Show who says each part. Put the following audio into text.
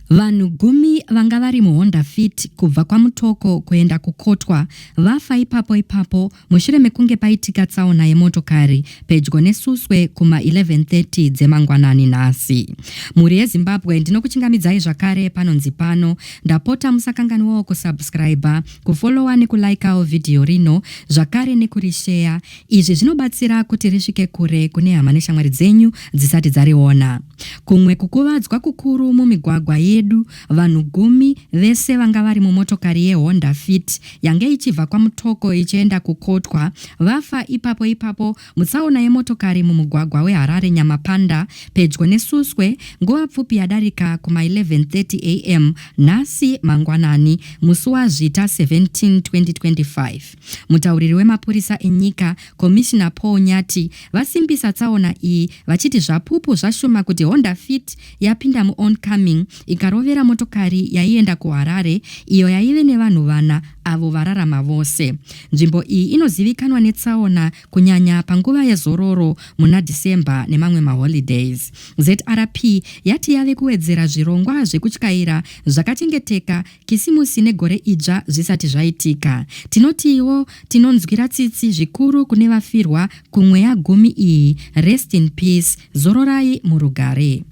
Speaker 1: Vanhu 10 vanga vari muHonda Fit kubva kwaMutoko kuenda kuKotwa vafa ipapo mushure mekunge paitika tsaona yemotokari pedyo neSuswe kuma 11:30 dzemangwanani nhasi. Mhuri yeZimbabwe ndinokuchingamidzai zvakare panonzi pano. Ndapota musakanganwawo kusubscribe, kufollowa nekulikeawo video rino, zvakare nekurishare. Izvi zvinobatsira kuti risvike kure kune hama neshamwari dzenyu dzisati dzariona. Kumwe kukuvadzwa kukuru mumigwagwa yedu, vanhu 10 vese vanga vari mumotokari yeHonda Fit yange ichibva kwaMutoko ichienda kuKotwa vafa ipapo mutsaona yemotokari mumugwagwa weHarare Nyamapanda pedyo neSuswe nguva pfupi yadarika kuma 11:30 am nhasi mangwanani musi waZvita 17, 2025. Mutauriri wemapurisa enyika Commissioner Paul Nyati vasimbisa tsaona iyi vachiti zvapupu zvashuma kuti Honda Fit yapinda muoncoming ikarovera motokari yaienda kuHarare iyo yaive nevanhu 4 avo vararama vose. Nzvimbo iyi inozivikanwa netsaona kunyanya panguva yezororo muna December nemamwe maholidays. ZRP yati yave kuwedzera zvirongwa zvekutyaira zvakachengeteka kisimusi negore idzva zvisati zvaitika. Tinotiwo tinonzwira tsitsi zvikuru kune vafirwa kumweya 10 iyi. Rest in peace, zororai murugare.